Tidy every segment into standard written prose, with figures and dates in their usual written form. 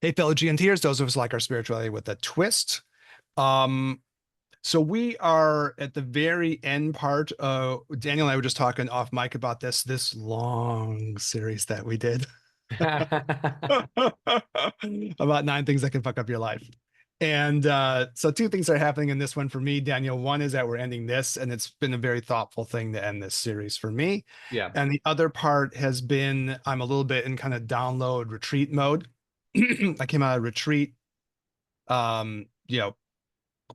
Hey, fellow GNTers, those of us like our spirituality with a twist. Um, so we are at the very end part. Daniel and I were just talking off mic about this long series that we did about 9 things that can fuck up your life. And so two things are happening in this one for me, Daniel. One is that we're ending this, and it's been a very thoughtful thing to end this series for me. Yeah. And the other part has been I'm a little bit in kind of download retreat mode. I came out of retreat, you know, a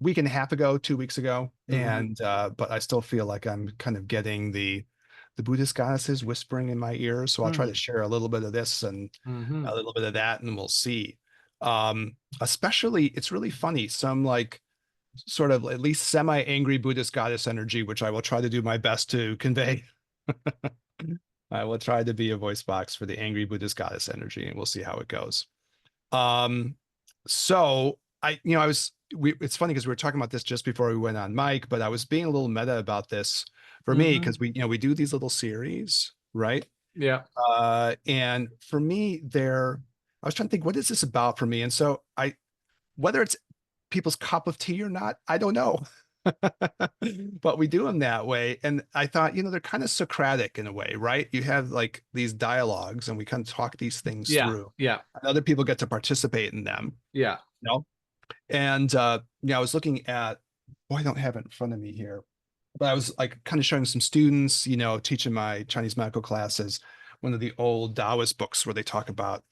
week and a half ago, 2 weeks ago, Hmm. and but I still feel like I'm kind of getting the Buddhist goddesses whispering in my ear. So I'll try to share a little bit of this and Hmm. a little bit of that, and we'll see. Especially, it's really funny. Some like sort of at least semi-angry Buddhist goddess energy, which I will try to do my best to convey. I will try to be a voice box for the angry Buddhist goddess energy, and we'll see how it goes. Um, so I was it's funny because we were talking about this just before we went on mic, but I was being a little meta about this for me Hmm. because we do these little series, right? Yeah. And for me, I was trying to think, what is this about for me? And so whether it's people's cup of tea or not, I don't know. But we do them that way. And I thought, they're kind of Socratic in a way, right? You have like these dialogues and we kind of talk these things Yeah. through. Yeah. And other people get to participate in them, Yeah. you know? And I was looking at, I don't have it in front of me here, but I was like kind of showing some students, teaching my Chinese medical classes, one of the old Taoist books where they talk about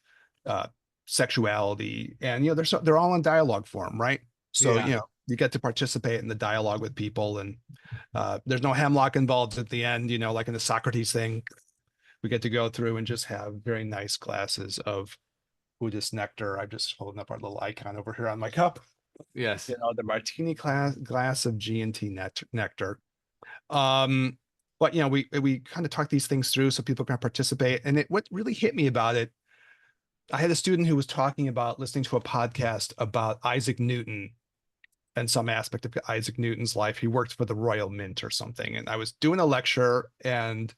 uh, sexuality, and they're all in dialogue form, right? So Yeah. you get to participate in the dialogue with people, and there's no hemlock involved at the end, like in the Socrates thing. We get to go through and just have very nice glasses of Buddhist nectar. I'm just holding up our little icon over here on my cup. Yes. The martini glass of G&T nectar. Um, but we kind of talk these things through so people can participate. And what really hit me about it, I had a student who was talking about listening to a podcast about Isaac Newton and some aspect of Isaac Newton's life. He worked for the Royal Mint or something. And I was doing a lecture, and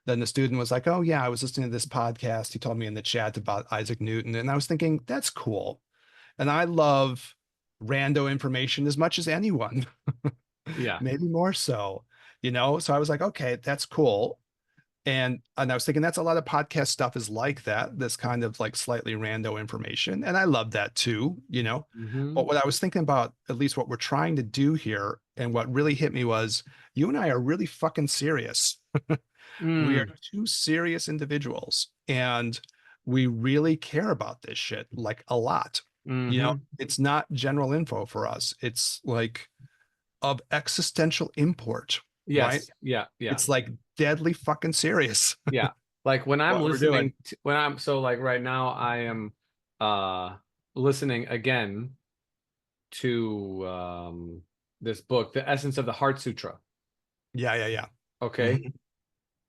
then the student was like, "Oh yeah, I was listening to this podcast. He told me in the chat about Isaac Newton." And I was thinking, that's cool. And I love rando information as much as anyone, Yeah. maybe more so, So I was like, okay, that's cool. And I was thinking that's a lot of podcast stuff is like that, this kind of like slightly rando information. And I love that too. But Hmm. what I was thinking about, at least what we're trying to do here, and what really hit me was you and I are really fucking serious. We are Mm. two serious individuals, and we really care about this shit like a lot. Hmm. It's not general info for us. It's like of existential import, right? Yes. Yeah. Yeah. It's like deadly fucking serious Yeah. Like when I'm what we're doing. when I'm so like right now I am uh listening again to this book, The Essence of the Heart Sutra. Yeah, yeah, yeah. Okay. Mhm.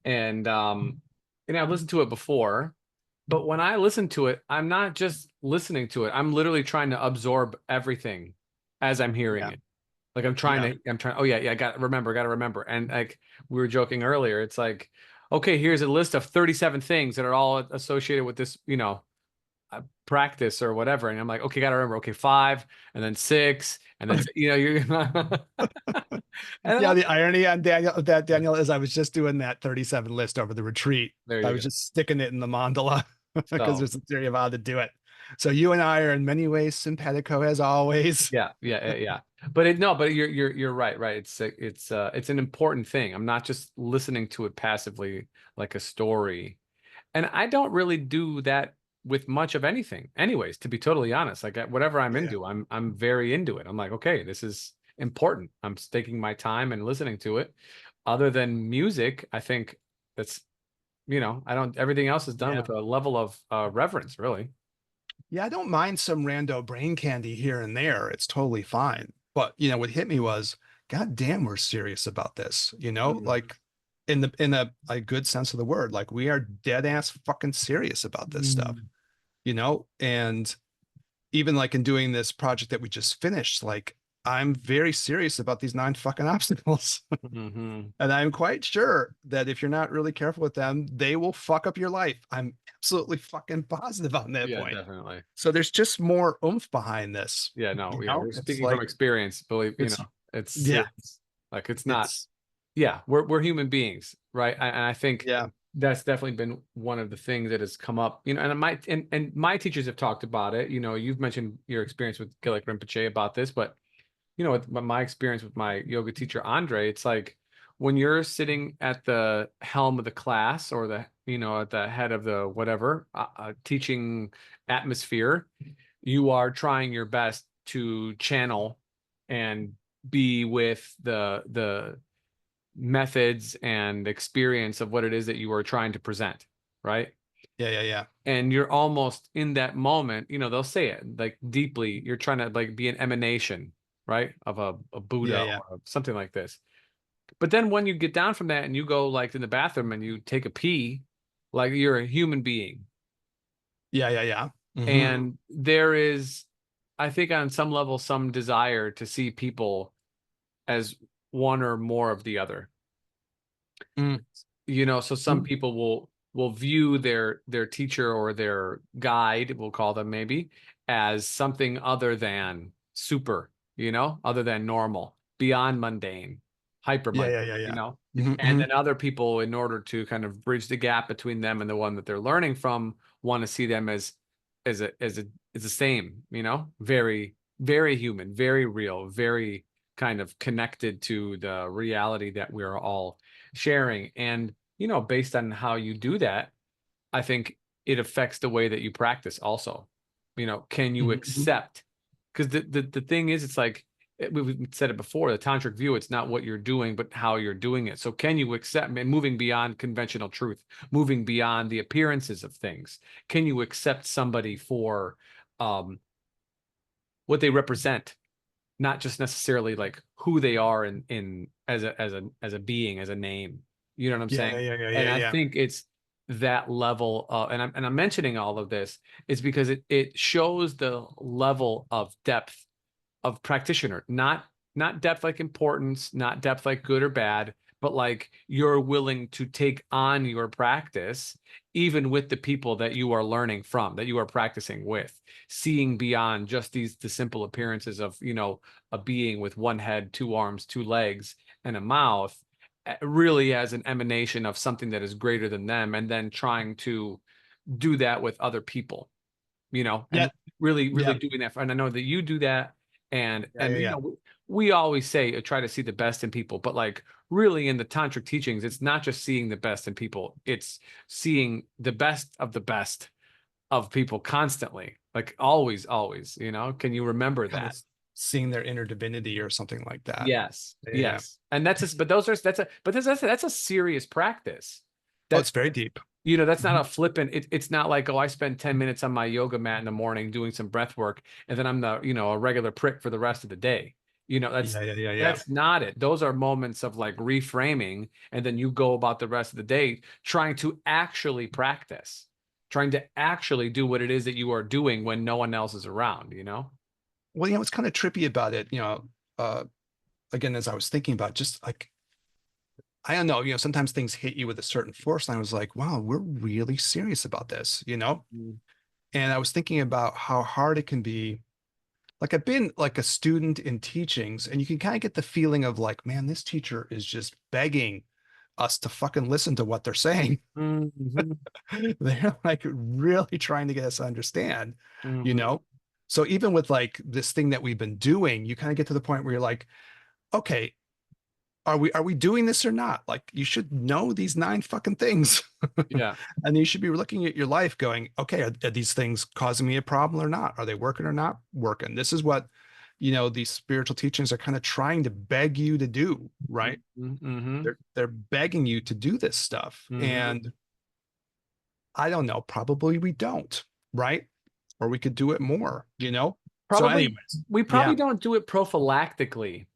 And I've listened to it before, but when I listen to it, I'm not just listening to it. I'm literally trying to absorb everything as I'm hearing Yeah, it. Like yeah, oh yeah, yeah, got to remember. And like we were joking earlier, it's like, okay, here's a list of 37 things that are all associated with this, practice or whatever. And I'm like, okay, got to remember, okay, five, and then six, and then, you're, and yeah. then, The irony on Daniel, is I was just doing that 37 list over the retreat. there I you was go. just sticking it in the mandala because So there's a theory of how to do it. So you and I are in many ways simpatico as always. yeah, yeah, yeah, yeah. But no, but you're right, right. It's an important thing. I'm not just listening to it passively like a story. And I don't really do that with much of anything, anyways, to be totally honest. Like whatever I'm Yeah. into, I'm very into it. I'm like, okay, this is important. I'm taking my time and listening to it. Other than music, I think that's, I don't, everything else is done Yeah. with a level of reverence, really. Yeah, I don't mind some rando brain candy here and there. It's totally fine. But what hit me was, God damn, we're serious about this. Mm. Like in a good sense of the word. Like we are dead ass fucking serious about this stuff. And even like in doing this project that we just finished, like I'm very serious about these 9 fucking obstacles. Hmm. And I'm quite sure that if you're not really careful with them, they will fuck up your life. I'm absolutely fucking positive on that Yeah, point. definitely. So there's just more oomph behind this. Yeah, no, You yeah, know, we're it's speaking from like experience. Believe it's it's yeah, it's like it's not. it's Yeah, we're human beings, right? And I think yeah, that's definitely been one of the things that has come up. And my teachers have talked about it. You've mentioned your experience with Gillick Rinpoche about this, but with my experience with my yoga teacher Andre, it's like when you're sitting at the helm of the class or at the head of the whatever teaching atmosphere, you are trying your best to channel and be with the methods and experience of what it is that you are trying to present, right? yeah. And you're almost in that moment, they'll say it like deeply, you're trying to like be an emanation, right, of a Yeah, Buddha yeah. or something like this. But then when you get down from that and you go like in the bathroom and you take a pee, like you're a human being. Yeah. And there is, I think, on some level, some desire to see people as one or more of the other. Mm, So some mm. people will view their teacher or their guide, we'll call them maybe, as something other than super, other than normal, beyond mundane, hyper mundane, Yeah. and then other people, in order to kind of bridge the gap between them and the one that they're learning from, want to see them as the same, very, very human, very real, very kind of connected to the reality that we're all sharing. And, based on how you do that, I think it affects the way that you practice also. Can you Mhm. accept? Because the thing is, it's like we've said it before, the tantric view, it's not what you're doing, but how you're doing it. So can you accept moving beyond conventional truth, moving beyond the appearances of things? Can you accept somebody for um, what they represent, not just necessarily like who they are in as a being, as a name. You know what I'm saying? And I Yeah. think it's that level of, and I'm mentioning all of this is because it shows the level of depth of practitioner, not depth like importance, not depth like good or bad, but like you're willing to take on your practice, even with the people that you are learning from, that you are practicing with, seeing beyond just the simple appearances of, a being with one head, two arms, two legs, and a mouth, really as an emanation of something that is greater than them, and then trying to do that with other people, Yeah. and really, really Yeah. doing that. And I know that you do that. And Yeah. we always say try to see the best in people, but like really in the tantric teachings, it's not just seeing the best in people, it's seeing the best of people constantly, like always, always, can you remember Kind of that? seeing their inner divinity or something like that. Yes, Yeah. yes. And that's a serious practice. Oh, That's it's very deep. That's not Mhm. a flippant. It's not like, oh, I spend 10 minutes on my yoga mat in the morning doing some breath work, and then I'm a regular prick for the rest of the day. That's Yeah. that's not it. Those are moments of like reframing, and then you go about the rest of the day trying to actually practice, trying to actually do what it is that you are doing when no one else is around. Well, what's kind of trippy about it, uh, again, as I was thinking about just like, I don't know, sometimes things hit you with a certain force. And I was like, wow, we're really serious about this. Mm. And I was thinking about how hard it can be. Like I've been like a student in teachings, and you can kind of get the feeling of like, man, this teacher is just begging us to fucking listen to what they're saying. Mhm. They're like really trying to get us to understand, you Mhm. know? So even with like this thing that we've been doing, you kind of get to the point where you're like, okay, are we doing this or not? Like you should know these 9 fucking things. Yeah. And you should be looking at your life going, okay, are these things causing me a problem or not? Are they working or not working? This is what, these spiritual teachings are kind of trying to beg you to do, right? Mhm. They're begging you to do this stuff. Mhm. And I don't know, probably we don't, right? Or we could do it more. So Probably anyways, we yeah. probably don't do it prophylactically.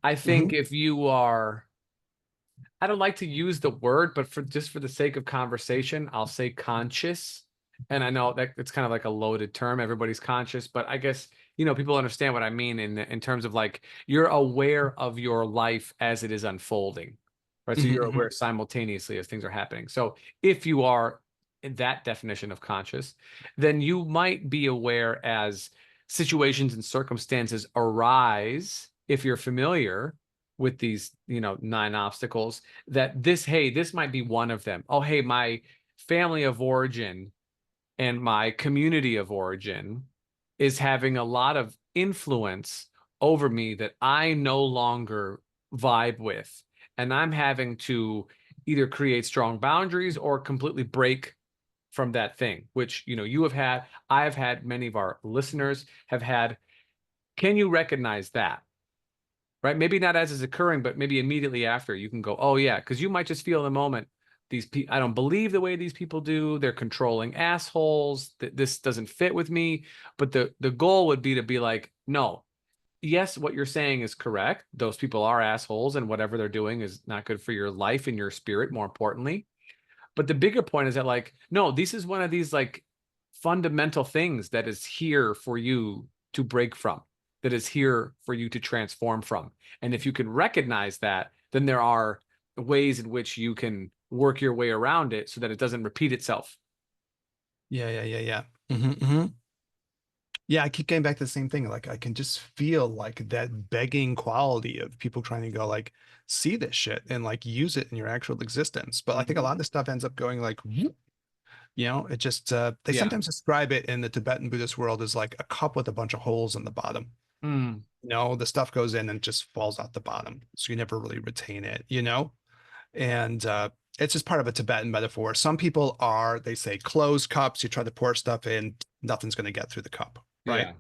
I think Mhm. if you are, I don't like to use the word, but for the sake of conversation, I'll say conscious. And I know that it's kind of like a loaded term. Everybody's conscious, but I guess people understand what I mean in terms of like you're aware of your life as it is unfolding, right? So Mhm, you're mhm. aware simultaneously as things are happening. So if you are in that definition of conscious, then you might be aware as situations and circumstances arise, if you're familiar with these, 9 obstacles, that hey, this might be one of them. Oh, hey, my family of origin and my community of origin is having a lot of influence over me that I no longer vibe with. And I'm having to either create strong boundaries or completely break from that thing, which, you have had, I've had, many of our listeners have had. Can you recognize that? Right? Maybe not as it's occurring, but maybe immediately after you can go, oh yeah, because you might just feel in the moment, these people, I don't believe the way these people do. They're controlling assholes. This doesn't fit with me. But the goal would be to be like, no, yes, what you're saying is correct. Those people are assholes, and whatever they're doing is not good for your life and your spirit, more importantly. But the bigger point is that, like, no, this is one of these like fundamental things that is here for you to break from, that is here for you to transform from. And if you can recognize that, then there are ways in which you can work your way around it so that it doesn't repeat itself. Yeah, yeah, yeah, yeah. Yeah, I keep getting back to the same thing. Like I can just feel like that begging quality of people trying to go like see this shit and like use it in your actual existence. But I think a Mhm. lot of this stuff ends up going like, whoop, it just they Yeah. sometimes describe it in the Tibetan Buddhist world as like a cup with a bunch of holes in the bottom. Mm. The stuff goes in and just falls out the bottom. So you never really retain it. And it's just part of a Tibetan metaphor. Some people are, they say, closed cups. You try to pour stuff in, nothing's going to get through the cup, right? Yeah.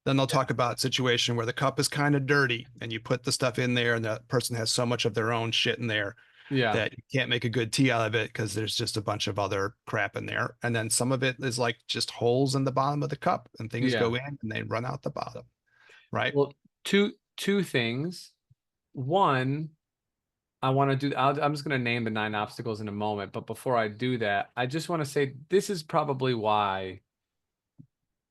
Then they'll Yeah. talk about a situation where the cup is kind of dirty and you put the stuff in there and the person has so much of their own shit in there Yeah. that you can't make a good tea out of it because there's just a bunch of other crap in there. And then some of it is like just holes in the bottom of the cup and things Yeah. go in and they run out the bottom, right? Well, two things. One, I want to do, I'm just going to name the 9 obstacles in a moment. But before I do that, I just want to say this is probably why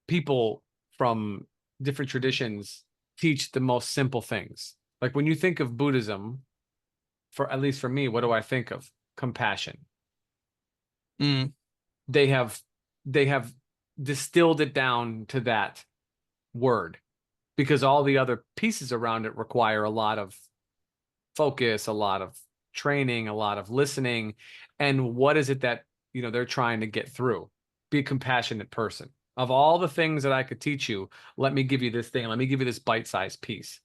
people from different traditions teach the most simple things. Like when you think of Buddhism, for at least for me, what do I think of? Compassion. Mm, They have they have distilled it down to that word because all the other pieces around it require a lot of focus, a lot of training, a lot of listening. And what is it that, they're trying to get through? Be a compassionate person. Of all the things that I could teach you, let me give you this thing. Let me give you this bite-sized piece.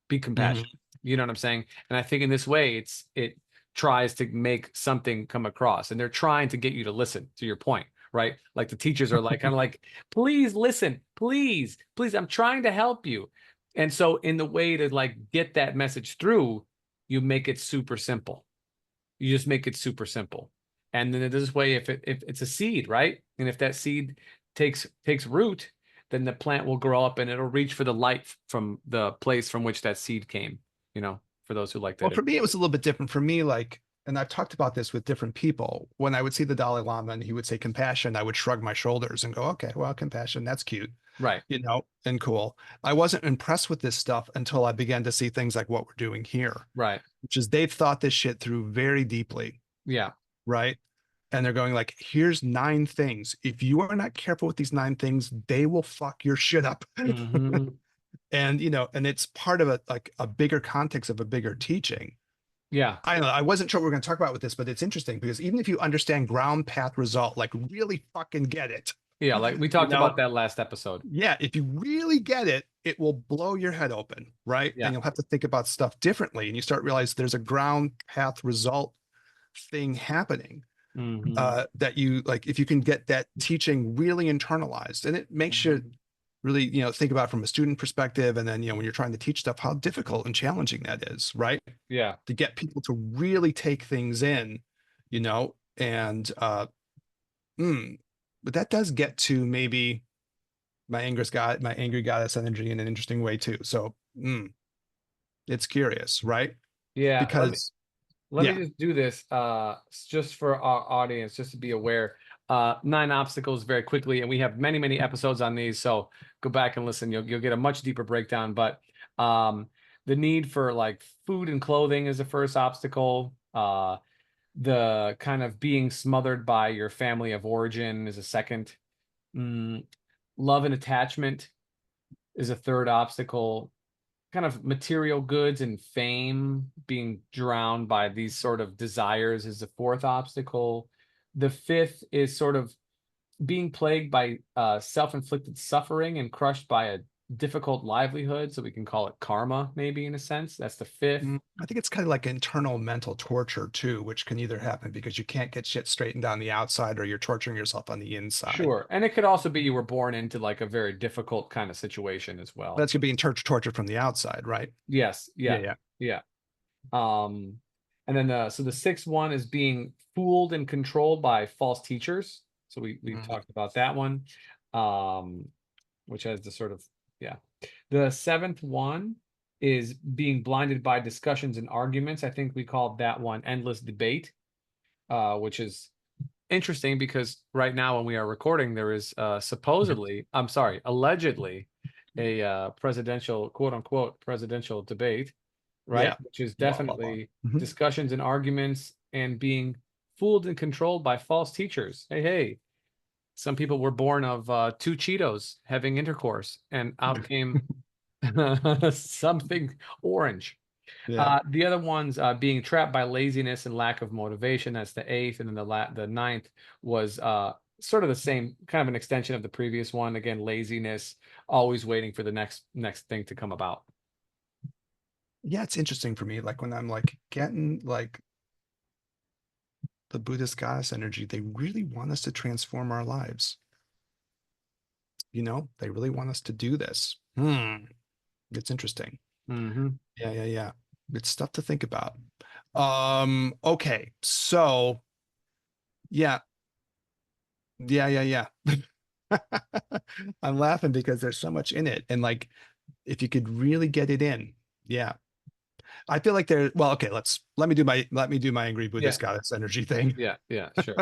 Be mhm. compassionate. You know what I'm saying? And I think in this way, it tries to make something come across, and they're trying to get you to listen, to your point, right? Like the teachers are like, kind of like, please listen, please, please, I'm trying to help you. And so in the way to like get that message through, you make it super simple. You just make it super simple. And then this way, if it's a seed, right? And if that seed takes root, then the plant will grow up and it'll reach for the light from the place from which that seed came, for those who like Well, that. for me, it was a little bit different. For me, like, and I've talked about this with different people. When I would see the Dalai Lama and he would say compassion, I would shrug my shoulders and go, okay, well, compassion, that's cute, Right. and cool. I wasn't impressed with this stuff until I began to see things like what we're doing here, Right. which is they've thought this shit through very deeply, Yeah. right? And they're going like, here's 9 things. If you are not careful with these 9 things, they will fuck your shit up. Hmm. And it's part of a bigger context of a bigger teaching. Yeah. I don't know. I wasn't sure what we are going to talk about with this, but it's interesting because even if you understand ground path result, like really fucking get it, Yeah. Like we you talked about know, that last episode. yeah, if you really get it, it will blow your head open, right? Yeah. And you'll have to think about stuff differently. And you start realize there's a ground path result thing happening Hmm. that you like, if you can get that teaching really internalized, and it makes you really, think about it from a student perspective. And then, when you're trying to teach stuff, how difficult and challenging that is, right? Yeah. To get people to really take things in, and but that does get to maybe my angry goddess energy in an interesting way too. So it's curious, right? Yeah. Because Let me yeah. just do this just for our audience, just to be aware. 9 obstacles very quickly, and we have many, many episodes on these. So go back and listen. You'll get a much deeper breakdown. But the need for like food and clothing is the first obstacle. The kind of being smothered by your family of origin is a second. Mm, love and attachment is a third obstacle. Kind of material goods and fame, being drowned by these sort of desires, is the fourth obstacle. The fifth is sort of being plagued by self-inflicted suffering and crushed by a difficult livelihood. So we can call it karma, maybe, in a sense. That's the fifth. I think it's kind of like internal mental torture too, which can either happen because you can't get shit straightened on the outside or you're torturing yourself on the inside. Sure. And it could also be you were born into like a very difficult kind of situation as well. That's you being tortured from the outside, right? Yes. Yeah, Yeah. yeah. Yeah. And then so the sixth one is being fooled and controlled by false teachers. So we Mhm. talked about that one. Which has the sort of, yeah. The seventh one is being blinded by discussions and arguments. I think we called that one endless debate, which is interesting because right now when we are recording, there is supposedly, I'm sorry, allegedly a presidential, quote unquote, presidential debate, right? Yeah. Which is Blah, blah, blah. definitely Mhm. discussions and arguments and being fooled and controlled by false teachers. Hey, hey, some people were born of 2 Cheetos having intercourse, and out came something orange. Yeah. The other ones being trapped by laziness and lack of motivation. That's the eighth, and then the ninth was sort of the same, kind of an extension of the previous one. Again, laziness, always waiting for the next thing to come about. Yeah, it's interesting for me. Like when I'm like getting like the Buddhist goddess energy, they really want us to transform our lives. You know, they really want us to do this. It's interesting. Mm-hmm. Yeah, yeah, yeah. It's stuff to think about. Okay. So yeah, yeah, yeah, yeah. I'm laughing because there's so much in it. And like if you could really get it in, yeah. I feel like there, well, okay, let me do my angry Yeah, Buddhist goddess energy thing. yeah, yeah, sure.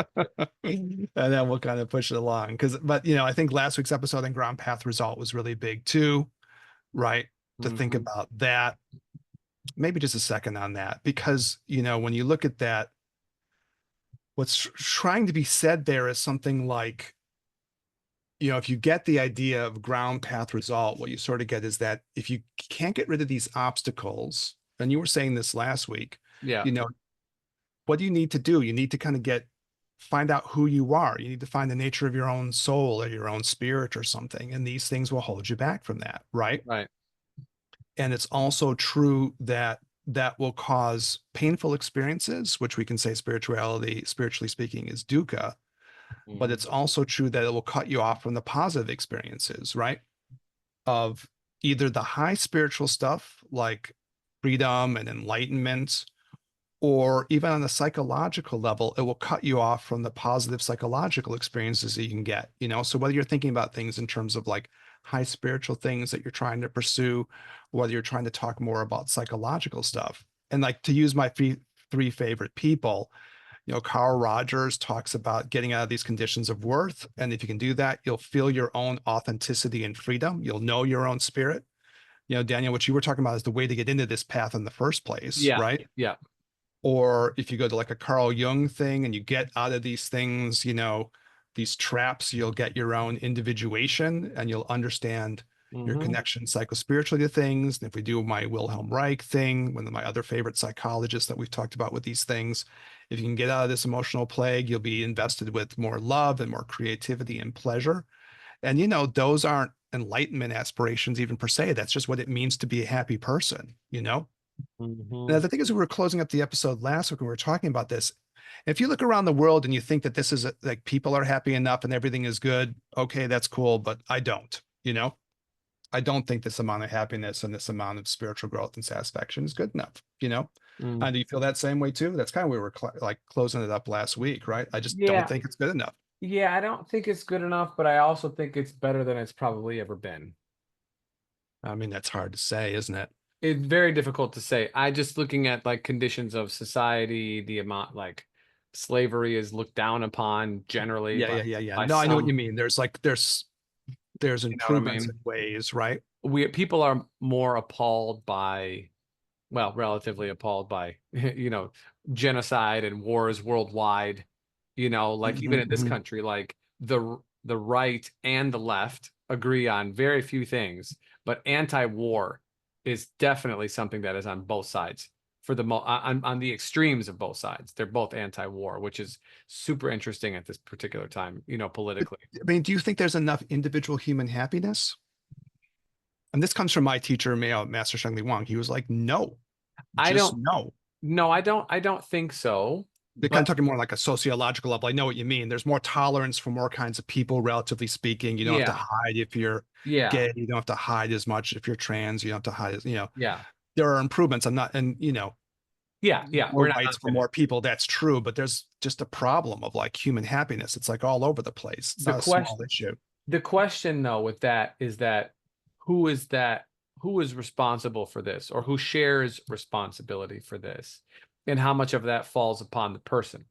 And then we'll kind of push it along. But you know, I think last week's episode on ground path result was really big too, right? To think Mm-hmm. about that. Maybe just a second on that, because you know, when you look at that, what's trying to be said there is something like, you know, if you get the idea of ground path result, what you sort of get is that if you can't get rid of these obstacles, and you were saying this last week, Yeah, you know, what do you need to do? You need to kind of find out who you are. You need to find the nature of your own soul or your own spirit or something. And these things will hold you back from that, right? right. And it's also true that that will cause painful experiences, which we can say spiritually speaking, is dukkha. But Mm-hmm. it's also true that it will cut you off from the positive experiences, right? Of either the high spiritual stuff like freedom and enlightenment, or even on a psychological level, it will cut you off from the positive psychological experiences that you can get. You know, so whether you're thinking about things in terms of like high spiritual things that you're trying to pursue, whether you're trying to talk more about psychological stuff, and like to use my three favorite people, you know, Carl Rogers talks about getting out of these conditions of worth. And if you can do that, you'll feel your own authenticity and freedom. You'll know your own spirit. You know, Daniel, what you were talking about is the way to get into this path in the first place, Yeah, right? yeah. Or if you go to like a Carl Jung thing and you get out of these things, you know, these traps, you'll get your own individuation and you'll understand your Mm-hmm. connection psychospiritually to things. And if we do my Wilhelm Reich thing, one of my other favorite psychologists that we've talked about with these things, if you can get out of this emotional plague, you'll be invested with more love and more creativity and pleasure. And, you know, those aren't enlightenment aspirations even per se. That's just what it means to be a happy person, you know? Mm-hmm. Now, the thing is, we were closing up the episode last week when we were talking about this. If you look around the world and you think that this is like people are happy enough and everything is good, okay, that's cool, but I don't, you know, I don't think this amount of happiness and this amount of spiritual growth and satisfaction is good enough, you know? Mm. And do you feel that same way too? That's kind of where we were like closing it up last week, right? I just don't Yeah, think it's good enough. yeah, I don't think it's good enough, but I also think it's better than it's probably ever been. I mean, that's hard to say, isn't it? It's very difficult to say. I just looking at like conditions of society, the amount like slavery is looked down upon generally Yeah. by No, I know what you some, mean. There's you know what I improvements mean? in ways, right? People are more appalled by, well, relatively appalled by, genocide and wars worldwide. Like even in this Mhm. country, like the right and the left agree on very few things, but anti-war is definitely something that is on both sides for the on the extremes of both sides. They're both anti-war, which is super interesting at this particular time, But politically. I mean, do you think there's enough individual human happiness? And this comes from my teacher, Master Sheng Li Wang. He was like, no, I just don't, no. no, I don't think so. They're kind of But talking more like a sociological level. I know what you mean. There's more tolerance for more kinds of people, relatively speaking. You don't have to yeah, hide if you're yeah, gay. You don't have to hide as much if you're trans. You don't have to hide yeah, there are improvements. I'm not, and yeah. more We're not rights for finished. more people. That's true. But there's just a problem of like human happiness. It's like all over the place. It's The not a small question, issue. the question though with that is who is that who is responsible for this, or who shares responsibility for this, and how much of that falls upon the person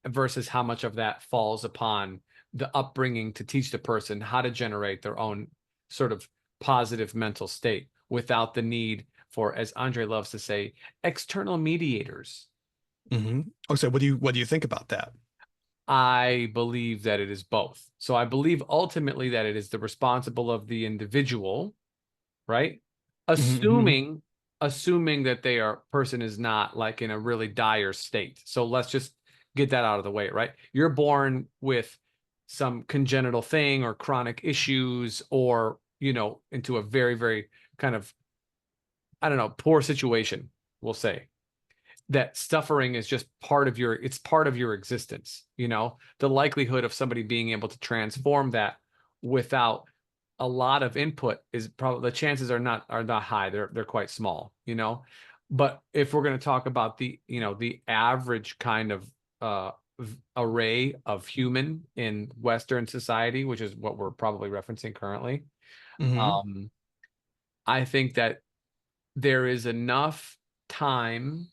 versus how much of that falls upon the upbringing to teach the person how to generate their own sort of positive mental state without the need for, as Andre loves to say, external mediators. Oh, so what do you think about that? I believe that it is both. So I believe ultimately that it is the responsible of the individual, right? Hmm. Assuming that their person is not like in a really dire state. So let's just get that out of the way, right? You're born with some congenital thing or chronic issues, or, into a very, very kind of, I don't know, poor situation, we'll say. That suffering is just it's part of your existence. The likelihood of somebody being able to transform that without a lot of input is probably, the chances are not high. They're quite small. But if we're going to talk about the average kind of uh array of human in Western society, which is what we're probably referencing currently, Hmm. um I think that there is enough time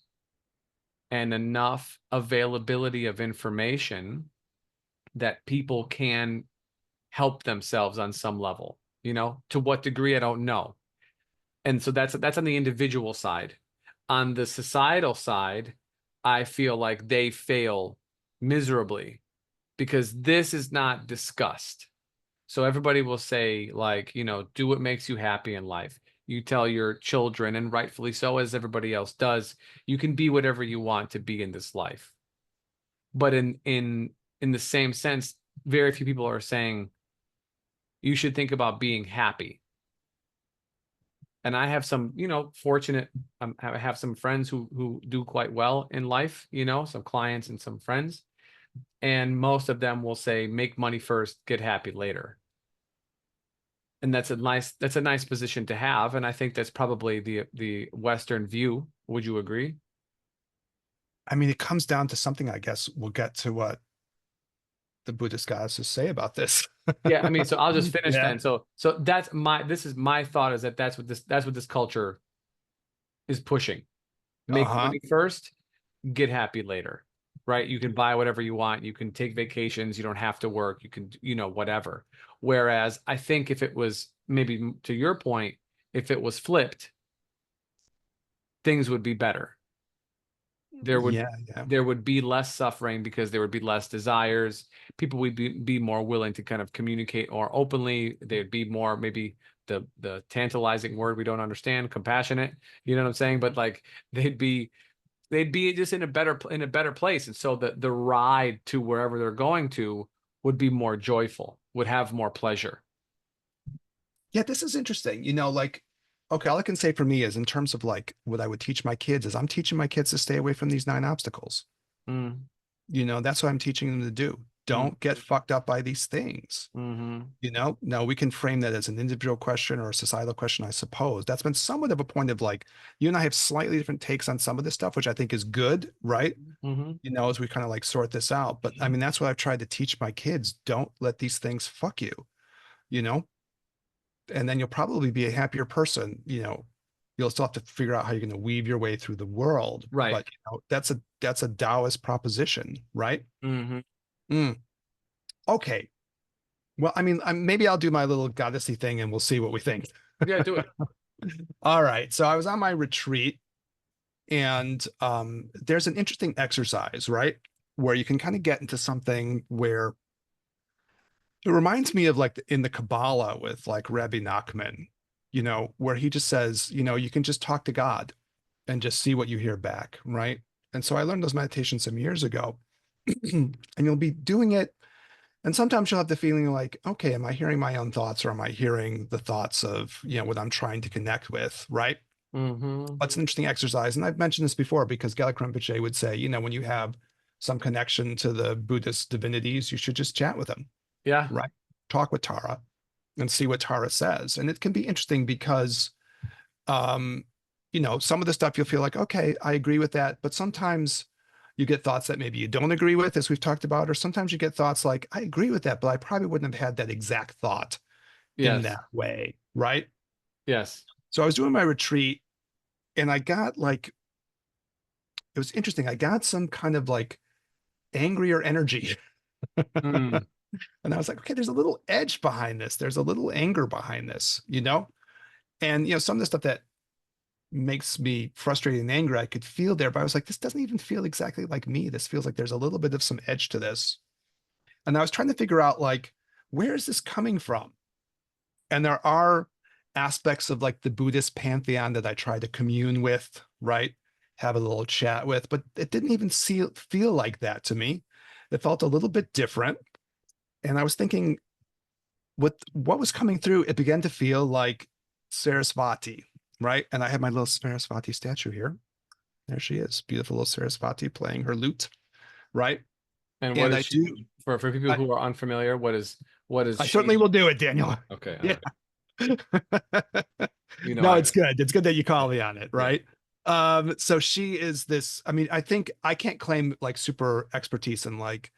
and enough availability of information that people can help themselves on some level. To what degree, I don't know. And so that's on the individual side. On the societal side, I feel like they fail miserably because this is not discussed. So everybody will say, like, do what makes you happy in life. You tell your children, and rightfully so, as everybody else does, you can be whatever you want to be in this life. But in the same sense, very few people are saying you should think about being happy. And I have some, fortunate, I have some friends who do quite well in life, some clients and some friends, and most of them will say, make money first, get happy later. And that's a nice position to have, and I think that's probably the Western view. Would you agree? I mean, it comes down to something, I guess we'll get to what the Buddhist goddesses say about this. Yeah, I mean, so I'll just finish Yeah. then. So this is my thought, is that that's what this culture is pushing. Make Uh-huh. money first, get happy later. Right? You can buy whatever you want, you can take vacations, you don't have to work, you can, whatever. Whereas I think if it was, maybe to your point, if it was flipped, things would be better. there would Yeah, yeah. there would be less suffering because there would be less desires. People would be more willing to kind of communicate more openly. They'd be more, maybe the tantalizing word we don't understand, compassionate. You know what I'm saying? But like they'd be just in a better place. And so the ride to wherever they're going to would be more joyful, would have more pleasure. Yeah, this is interesting. Like, okay, all I can say for me is in terms of like what I would teach my kids is I'm teaching my kids to stay away from these 9 obstacles. Mm, That's what I'm teaching them to do. mm, Don't get fucked up by these things. mm-hmm, Now we can frame that as an individual question or a societal question, I suppose. That's been somewhat of a point of like, you and I have slightly different takes on some of this stuff, which I think is good, right? mm-hmm. As we kind of like sort this out. But I mean, that's what I've tried to teach my kids. Don't let these things fuck you, you know? And then you'll probably be a happier person, you'll still have to figure out how you're going to weave your way through the world. Right. But that's a Taoist proposition, right? Hmm. Mm, okay. Well, I mean, maybe I'll do my little goddessy thing and we'll see what we think. Yeah, do it. All right. So I was on my retreat, and there's an interesting exercise, right? Where you can kind of get into something where it reminds me of like in the Kabbalah with like Rabbi Nachman, where he just says, you can just talk to God and just see what you hear back, right? And so I learned those meditations some years ago, and you'll be doing it. And sometimes you'll have the feeling like, okay, am I hearing my own thoughts, or am I hearing the thoughts of, what I'm trying to connect with, right? Hmm. That's an interesting exercise. And I've mentioned this before because Gelek Rinpoche would say, when you have some connection to the Buddhist divinities, you should just chat with them, Yeah. right? Talk with Tara and see what Tara says. And it can be interesting because, um, some of the stuff you'll feel like, okay, I agree with that. But sometimes you get thoughts that maybe you don't agree with, as we've talked about, or sometimes you get thoughts like, I agree with that, but I probably wouldn't have had that exact thought in Yes. that way, right? Yes. So I was doing my retreat, and I got like, it was interesting. I got some kind of like angrier energy. Mm. And I was like, okay, there's a little edge behind this. There's a little anger behind this, And some of the stuff that makes me frustrated and angry, I could feel there, but I was like, this doesn't even feel exactly like me. This feels like there's a little bit of some edge to this. And I was trying to figure out like, where is this coming from? And there are aspects of like the Buddhist pantheon that I try to commune with, right? Have a little chat with, but it didn't even feel like that to me. It felt a little bit different. And I was thinking, with what was coming through, it began to feel like Sarasvati, right? And I have my little Sarasvati statue here. There she is, beautiful little Sarasvati playing her lute, right? And what And is I she do, for people I, who are unfamiliar? What is I certainly she? will do it, Daniel. Okay. All Yeah. right. You know, No, I it's good. It's good that you call me on it, yeah. right? So she is this, I mean, I think I can't claim like super expertise in like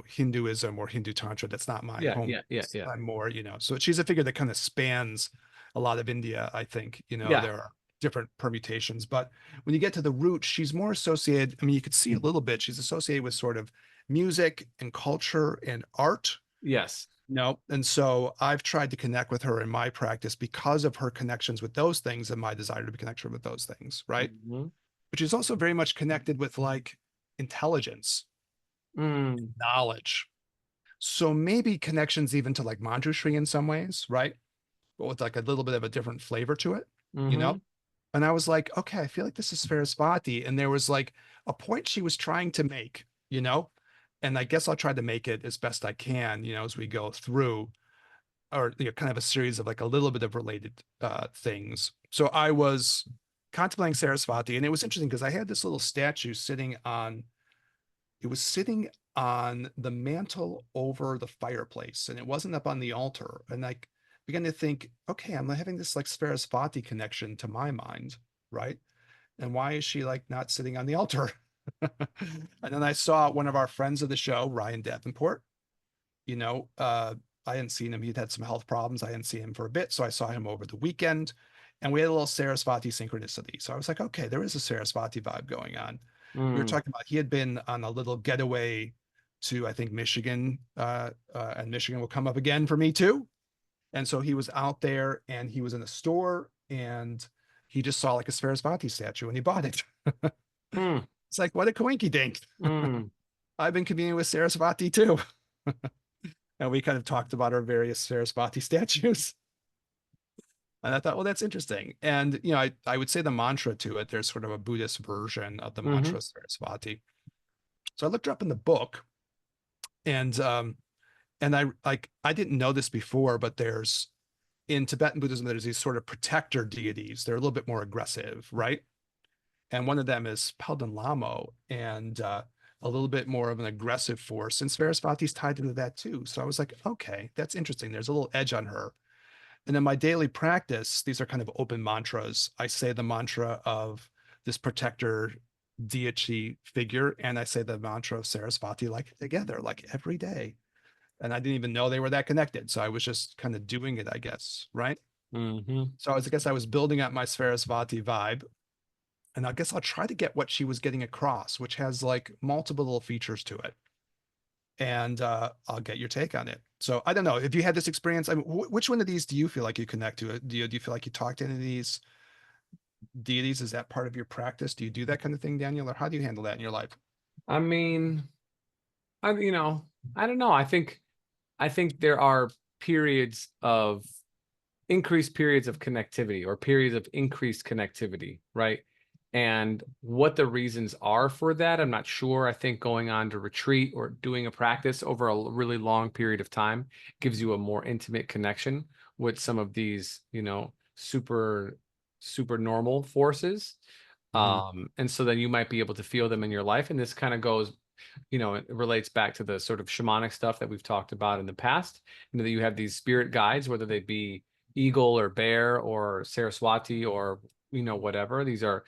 Hinduism or Hindu Tantra. That's not my Yeah. home. Yeah. Yeah. Yeah. I'm more, so she's a figure that kind of spans a lot of India, I think. Yeah. There are different permutations, but when you get to the root, she's more associated. I mean, you could see a little bit, she's associated with sort of music and culture and art. Yes. No. And so I've tried to connect with her in my practice because of her connections with those things and my desire to be connected with those things, right? Hmm. Which is also very much connected with like intelligence, Mm. knowledge. So maybe connections even to like Manjushri in some ways, right? But with like a little bit of a different flavor to it, you know? Hmm. And I was like, okay, I feel like this is Sarasvati. And there was like a point she was trying to make, and I guess I'll try to make it as best I can, as we go through, or kind of a series of like a little bit of related things. So I was contemplating Sarasvati, and it was interesting because I had this little statue it was sitting on the mantle over the fireplace, and it wasn't up on the altar. And I began to think, okay, I'm having this like Sarasvati connection to my mind, right? And why is she like not sitting on the altar? And then I saw one of our friends of the show, Ryan Davenport. you know, uh, I hadn't seen him. He'd had some health problems. I hadn't seen him for a bit. So I saw him over the weekend, and we had a little Sarasvati synchronicity. So I was like, okay, there is a Sarasvati vibe going on. We were Mm. talking about, he had been on a little getaway to, I think, Michigan, and Michigan will come up again for me too. And so he was out there, and he was in a store, and he just saw like a Sarasvati statue and he bought it. Mm. It's like, what a coinky dink. Mm. I've been communing with Sarasvati too. And we kind of talked about our various Sarasvati statues. And I thought, well, that's interesting. And, I would say the mantra to it, there's sort of a Buddhist version of the Hmm. mantra Sarasvati. So I looked her up in the book, and I didn't know this before, but in Tibetan Buddhism, there's these sort of protector deities. They're a little bit more aggressive, right? And one of them is Palden Lamo, and a little bit more of an aggressive force. And Sarasvati's tied into that too. So I was like, okay, that's interesting. There's a little edge on her. And in my daily practice, these are kind of open mantras. I say the mantra of this protector deity figure, and I say the mantra of Sarasvati like together, like every day. And I didn't even know they were that connected. So I was just kind of doing it, I guess, right? Hmm. So I guess I was building up my Sarasvati vibe, and I guess I'll try to get what she was getting across, which has like multiple little features to it. And I'll get your take on it. So I don't know if you had this experience. I mean, which one of these do you feel like you connect to? Do you feel like you talk to any of these deities? Is that part of your practice? Do you do that kind of thing, Daniel, or how do you handle that in your life? I mean, you know, I don't know. I think there are periods of increased periods of connectivity or periods of increased connectivity, right? And what the reasons are for that, I'm not sure. I think going on to retreat or doing a practice over a really long period of time gives you a more intimate connection with some of these, super normal forces. Mhm. And so then you might be able to feel them in your life. And this kind of goes, it relates back to the sort of shamanic stuff that we've talked about in the past. That you have these spirit guides, whether they be eagle or bear or Saraswati or whatever. These are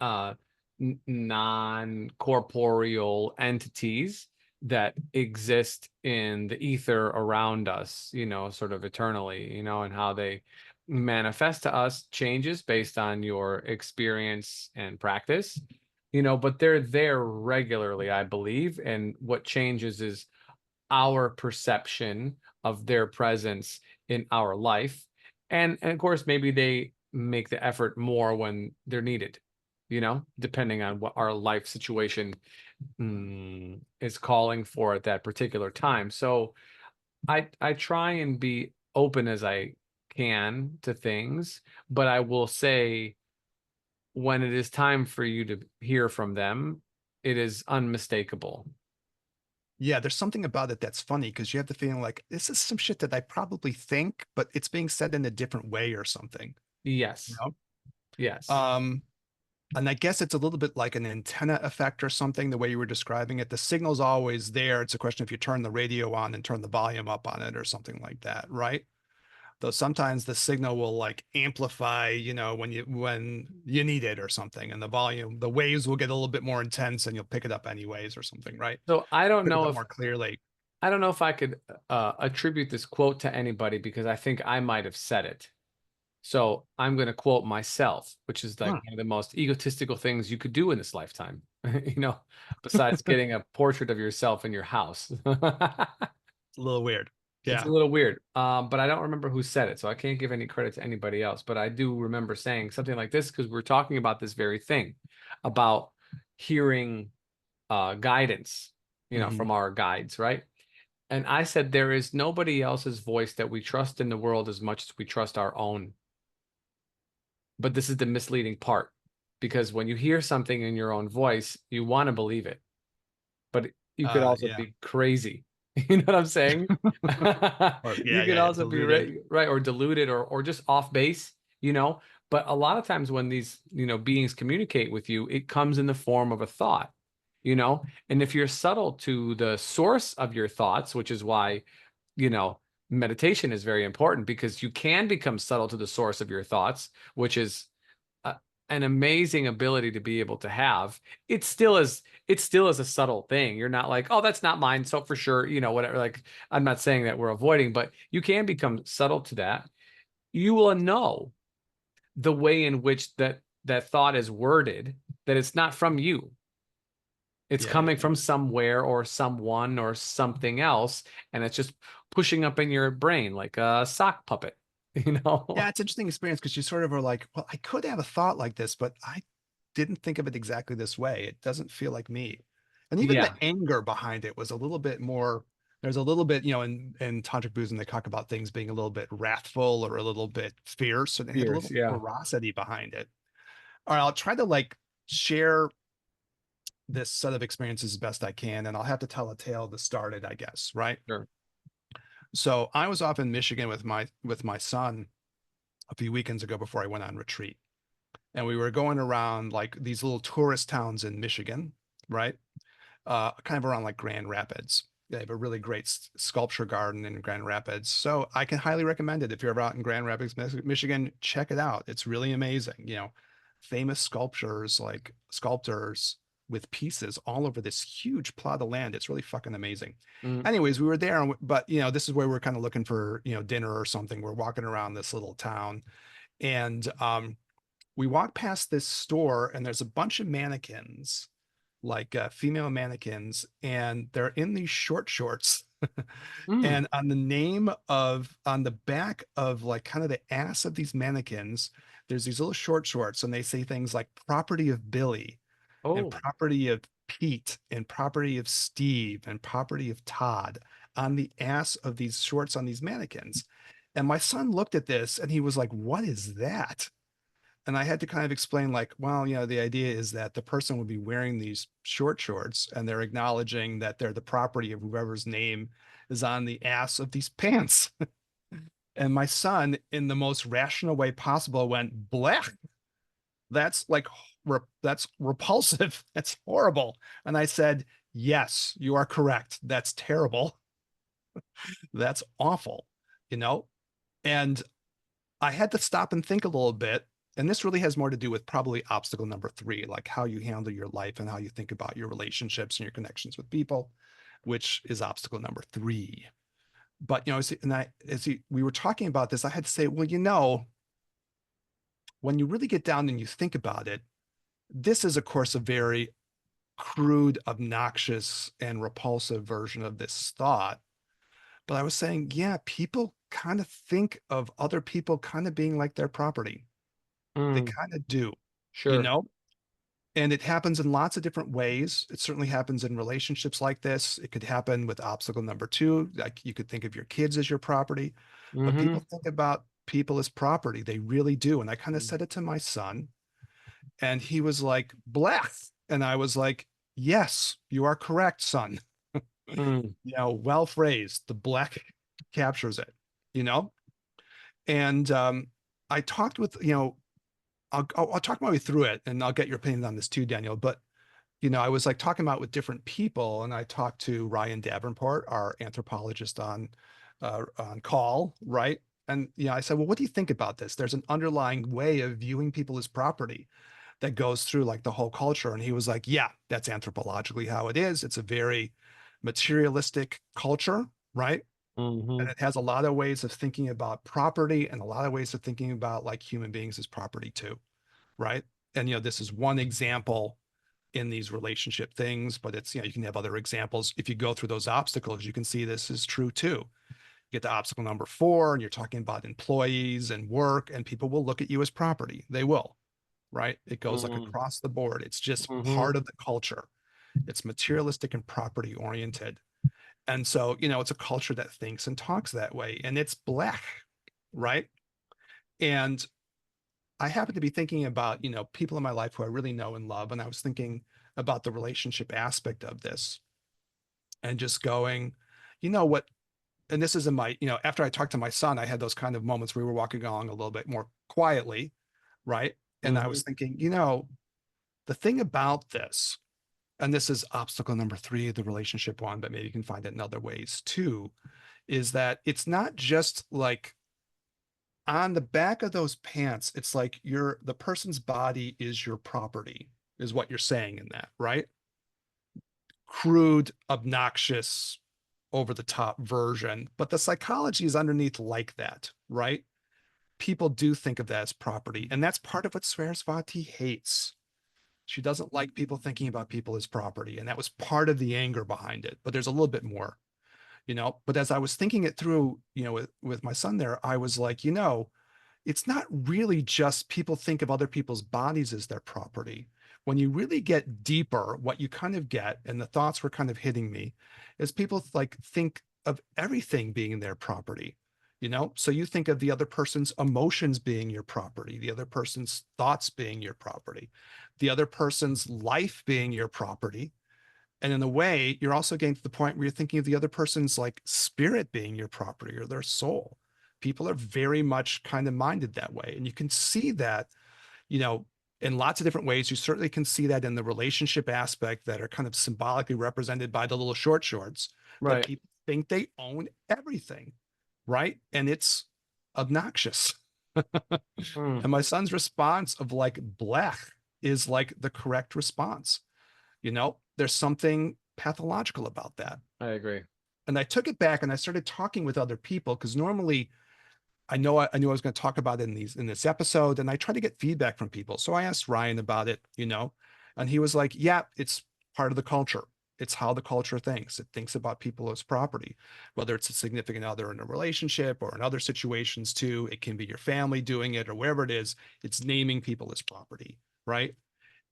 uh, non-corporeal entities that exist in the ether around us, sort of eternally, and how they manifest to us changes based on your experience and practice, but they're there regularly, I believe. And what changes is our perception of their presence in our life. And of course, maybe they make the effort more when they're needed, depending on what our life situation is calling for at that particular time. So I try and be open as I can to things, but I will say when it is time for you to hear from them, it is unmistakable. Yeah, there's something about it that's funny because you have the feeling like this is some shit that I probably think, but it's being said in a different way or something, you Yes. know? Yes. Um, and I guess it's a little bit like an antenna effect or something, the way you were describing it. The signal's always there. It's a question if you turn the radio on and turn the volume up on it or something like that, right? Though sometimes the signal will like amplify, when you need it or something, and the volume, the waves will get a little bit more intense and you'll pick it up anyways or something, right? So Pick it up more clearly. I don't know if I could attribute this quote to anybody because I think I might have said it. So I'm going to quote myself, which is like Hmm. one of the most egotistical things you could do in this lifetime, besides getting a portrait of yourself in your house. It's a little weird. It's a Yeah. little weird. But I don't remember who said it, so I can't give any credit to anybody else. But I do remember saying something like this because we're talking about this very thing, about hearing guidance, Mhm. from our guides, right? And I said there is nobody else's voice that we trust in the world as much as we trust our own. But this is the misleading part because when you hear something in your own voice, you want to believe it, but you could also Yeah. be crazy. You know what I'm saying? Or You yeah, could yeah, yeah, also be diluted. right or deluded or just off base, But a lot of times when these, beings communicate with you, it comes in the form of a thought, And if you're subtle to the source of your thoughts, which is why, you know, meditation is very important because you can become subtle to the source of your thoughts, which is a, an amazing ability to be able to have. It still is a subtle thing. You're not like, oh, that's not mine. So for sure, whatever. Like, I'm not saying that we're avoiding, but you can become subtle to that. You will know the way in which that thought is worded, that it's not from you. It's Yeah, yeah, coming yeah. from somewhere or someone or something else, and it's just pushing up in your brain like a sock puppet, you know? Yeah, it's an interesting experience because you sort of are like, well, I could have a thought like this, but I didn't think of it exactly this way. It doesn't feel like me. And even the Yeah, anger behind it was a little bit more, there's a little bit, in Tantric Buddhism, they talk about things being a little bit wrathful or a little bit fierce, and they had a fierce. little Yeah, ferocity behind it. All right, I'll try to like share this set of experiences as best I can, and I'll have to tell a tale that started, I guess, right? sure. So I was off in Michigan with my son a few weekends ago before I went on retreat. And we were going around like these little tourist towns in Michigan, right? Kind of around like Grand Rapids. They have a really great sculpture garden in Grand Rapids. So I can highly recommend it. If you're ever out in Grand Rapids, Michigan, check it out. It's really amazing. Famous sculptures like sculptors with pieces all over this huge plot of land. It's really fucking amazing. Mm. Anyways, we were there, but this is where we're kind of looking for, dinner or something. We're walking around this little town, and we walk past this store, and there's a bunch of mannequins, like female mannequins, and they're in these short shorts. Mm. And on the back of like kind of the ass of these mannequins, there's these little short shorts, and they say things like property of Billy and Oh. property of Pete and property of Steve and property of Todd on the ass of these shorts on these mannequins. And my son looked at this and he was like, "What is that?" And I had to kind of explain, like, well, the idea is that the person would be wearing these short shorts and they're acknowledging that they're the property of whoever's name is on the ass of these pants. And my son, in the most rational way possible, went, "Blech, that's like, that's repulsive. That's horrible." And I said, "Yes, you are correct. That's terrible. That's awful, you know?" And I had to stop and think a little bit. And this really has more to do with probably obstacle number 3, like how you handle your life and how you think about your relationships and your connections with people, which is obstacle number 3. But we were talking about this, I had to say, well, when you really get down and you think about it, this is, of course, a very crude, obnoxious, and repulsive version of this thought. But I was saying, yeah, people kind of think of other people kind of being like their property. They Mm. kind of do, you Sure. know? And it happens in lots of different ways. It certainly happens in relationships like this. It could happen with obstacle number 2. Like, you could think of your kids as your property, but Mm-hmm. people think about people as property. They really do. And I kind of said it to my son, and he was like, "Blech." And I was like, "Yes, you are correct, son." Mm. Well phrased. The black captures it, you know? And I talked with, I'll talk my way through it, and I'll get your opinion on this too, Daniel. But I was like talking about with different people, and I talked to Ryan Davenport, our anthropologist on call, right? And I said, "Well, what do you think about this? There's an underlying way of viewing people as property that goes through like the whole culture." And he was like, "Yeah, that's anthropologically how it is. It's a very materialistic culture, right? Mm-hmm. And it has a lot of ways of thinking about property and a lot of ways of thinking about like human beings as property too, right?" And this is one example in these relationship things, but it's, you can have other examples. If you go through those obstacles, you can see this is true too. Get to obstacle number 4, and you're talking about employees and work, and people will look at you as property. They will, right? It goes like Mm-hmm. across the board. It's just Mm-hmm. part of the culture. It's materialistic and property oriented. And so, it's a culture that thinks and talks that way, and it's black, right? And I happen to be thinking about, people in my life who I really know and love. And I was thinking about the relationship aspect of this and just going, what, and this is in my, after I talked to my son, I had those kind of moments where we were walking along a little bit more quietly, right? And I Mm-hmm. was thinking, the thing about this, and this is obstacle number 3, the relationship one, but maybe you can find it in other ways too, is that it's not just like on the back of those pants, it's like the person's body is your property, is what you're saying in that, right? Crude, obnoxious, over the top version, but the psychology is underneath like that, right? People do think of that as property, and that's part of what Sarasvati hates. She doesn't like people thinking about people as property, and that was part of the anger behind it. But there's a little bit more, But as I was thinking it through, with my son there, I was like, it's not really just people think of other people's bodies as their property. When you really get deeper, what you kind of get, and the thoughts were kind of hitting me, is people like think of everything being their property. So you think of the other person's emotions being your property, the other person's thoughts being your property, the other person's life being your property. And in a way, you're also getting to the point where you're thinking of the other person's like spirit being your property or their soul. People are very much kind of minded that way. And you can see that, you know, in lots of different ways. You certainly can see that in the relationship aspect that are kind of symbolically represented by the little short shorts, that Right. people think they own everything, right? And it's obnoxious. Mm. And my son's response of like blech is like the correct response. There's something pathological about that. I agree. And I took it back and I started talking with other people because normally I knew I was going to talk about it in this episode, and I try to get feedback from people. So I asked Ryan about it, and he was like, "Yeah, it's part of the culture. It's how the culture thinks. It thinks about people as property, whether it's a significant other in a relationship or in other situations too. It can be your family doing it or wherever it is. It's naming people as property, right?"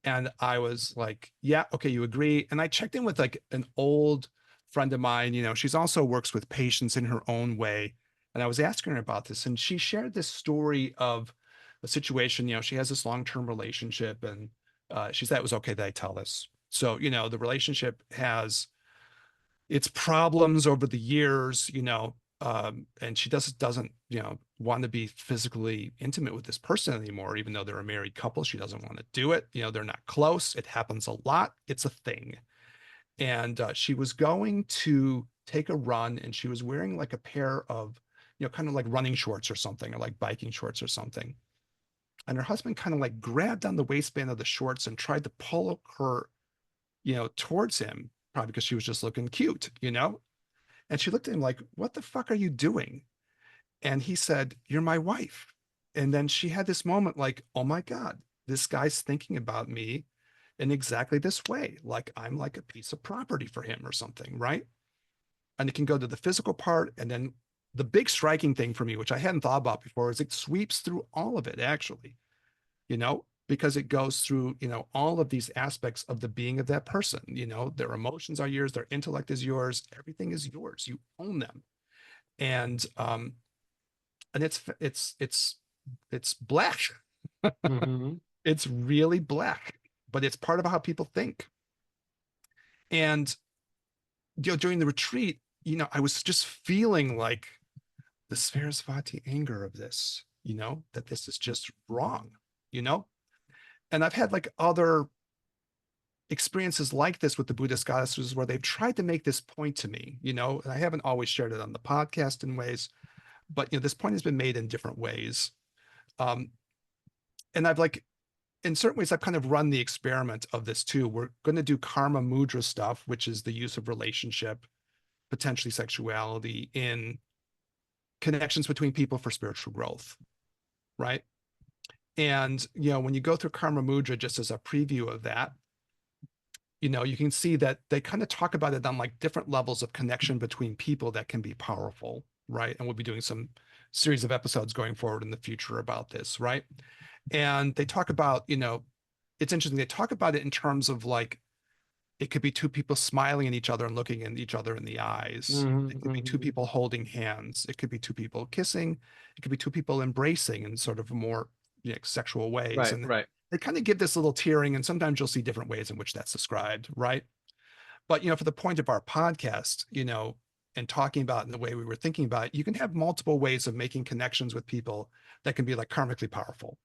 And I was like, "Yeah, okay, you agree." And I checked in with like an old friend of mine. She's also works with patients in her own way, and I was asking her about this, and she shared this story of a situation. She has this long-term relationship, and she said it was okay that I tell this. So, the relationship has its problems over the years, and she doesn't, want to be physically intimate with this person anymore, even though they're a married couple. She doesn't want to do it. They're not close. It happens a lot. It's a thing. And she was going to take a run, and she was wearing like a pair of, kind of like running shorts or something, or like biking shorts or something. And her husband kind of like grabbed on the waistband of the shorts and tried to pull her, towards him, probably because she was just looking cute. And she looked at him like, "What the fuck are you doing?" And he said, "You're my wife." And then she had this moment like, "Oh my God, this guy's thinking about me in exactly this way. Like I'm like a piece of property for him or something, right?" And it can go to the physical part. And then the big striking thing for me, which I hadn't thought about before, is it sweeps through all of it, actually, because it goes through, all of these aspects of the being of that person. Their emotions are yours, their intellect is yours, everything is yours. You own them. And it's black. Mm-hmm. It's really black, but it's part of how people think. And during the retreat, I was just feeling like the Sarasvati anger of this, that this is just wrong, you know? And I've had like other experiences like this with the Buddhist goddesses where they've tried to make this point to me, and I haven't always shared it on the podcast in ways, but this point has been made in different ways. Um, and I've like, in certain ways, I've kind of run the experiment of this too. We're going to do karma mudra stuff, which is the use of relationship, potentially sexuality, in connections between people for spiritual growth, right? And when you go through karma mudra, just as a preview of that, you can see that they kind of talk about it on like different levels of connection between people that can be powerful, right? And we'll be doing some series of episodes going forward in the future about this, right? And they talk about, it's interesting. They talk about it in terms of like, it could be two people smiling at each other and looking at each other in the eyes. Mm-hmm. It could be two Mm-hmm. people holding hands. It could be two people kissing. It could be two people embracing in sort of more sexual ways. Right, And right. they kind of give this little tiering, and sometimes you'll see different ways in which that's described, right? But for the point of our podcast, and talking about it in the way we were thinking about it, you can have multiple ways of making connections with people that can be like karmically powerful,